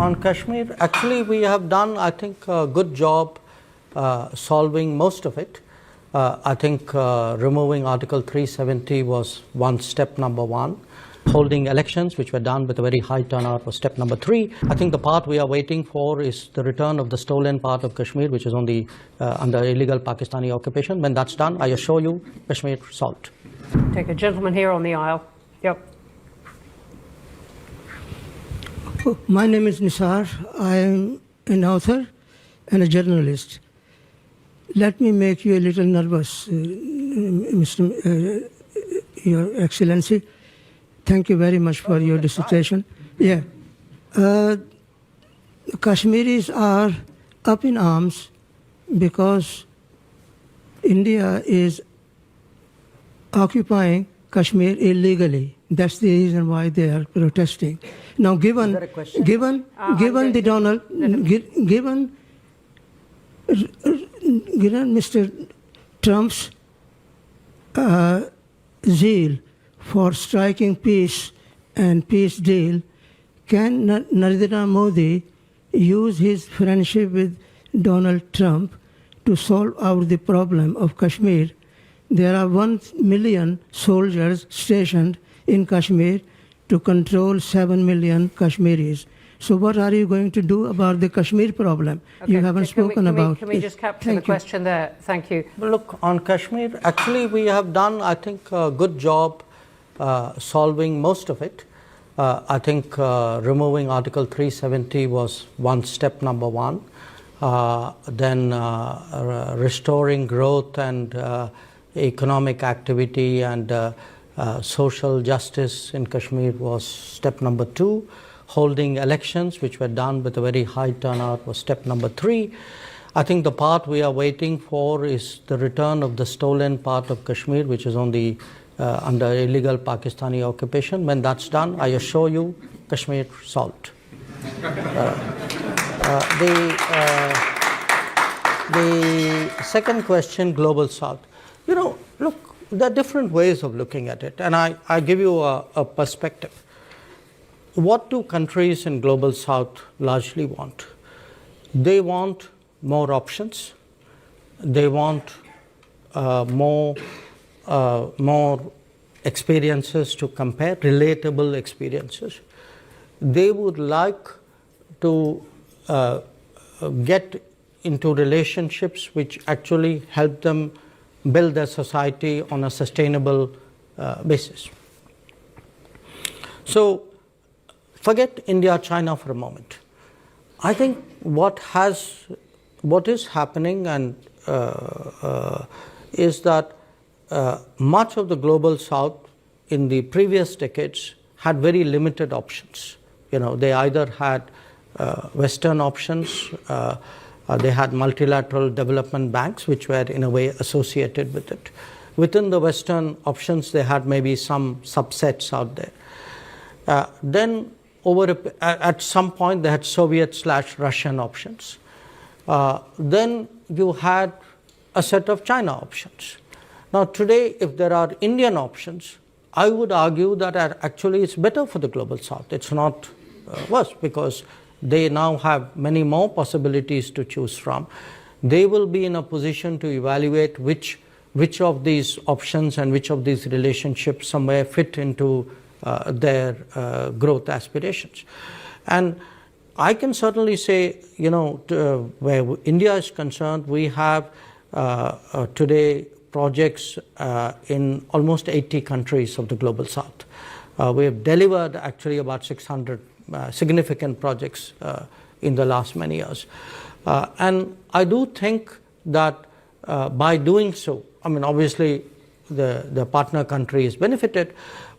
on Kashmir, actually we have done, I think, a good job solving most of it. I think removing Article 370 was step number one. Holding elections, which were done with a very high turnout, was step number 3. I think the part we are waiting for is the return of the stolen part of Kashmir, which is on the under illegal Pakistani occupation. When that's done, I assure you, Kashmir solved. Take a gentleman here on the aisle. Yep. My name is Nisar. I am an author and a journalist. Let me make you a little nervous, Your Excellency. Thank you very much for your dissertation. Yeah. Kashmiris are up in arms because India is occupying Kashmir illegally. That's the reason why they are protesting. Now, given Mr. Trump's zeal for striking peace and peace deal, can Narendra Modi use his friendship with Donald Trump to solve out the problem of Kashmir? There are 1 million soldiers stationed in Kashmir to control 7 million Kashmiris. So what are you going to do about the Kashmir problem? Okay, you haven't spoken about. Can we just capture the question there? Thank you. Look, on Kashmir, actually we have done, I think, a good job solving most of it. I think removing Article 370 was step number 1. Then restoring growth and economic activity and social justice in Kashmir was step number 2. Holding elections, which were done with a very high turnout, was step number 3. I think the part we are waiting for is the return of the stolen part of Kashmir, which is on the under illegal Pakistani occupation. When that's done, I assure you, Kashmir solved. The second question, Global South. You know, look, there are different ways of looking at it, and I give you a perspective. What do countries in Global South largely want? They want more options. They want more experiences to compare, relatable experiences. They would like to get into relationships which actually help them build their society on a sustainable basis. So forget India, China for a moment. I think what is happening and is that much of the Global South in the previous decades had very limited options. You know, they either had Western options, they had multilateral development banks, which were in a way associated with it. Within the Western options, they had maybe some subsets out there. Then at some point, they had Soviet/Russian options. Then you had a set of China options. Now today, if there are Indian options, I would argue that actually it's better for the Global South. It's not worse, because they now have many more possibilities to choose from. They will be in a position to evaluate which of these options and which of these relationships somewhere fit into their growth aspirations. And I can certainly say, you know, where India is concerned, we have today projects in almost 80 countries of the Global South. We have delivered actually about 600 significant projects in the last many years. And I do think that by doing so, I mean, obviously the partner country is benefited,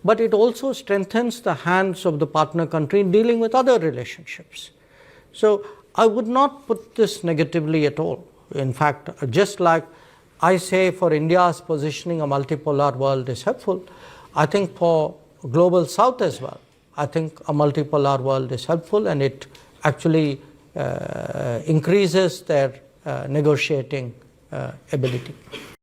but it also strengthens the hands of the partner country in dealing with other relationships. So I would not put this negatively at all. In fact, just like I say for India's positioning, a multipolar world is helpful, I think for Global South as well, I think a multipolar world is helpful, and it actually increases their negotiating ability.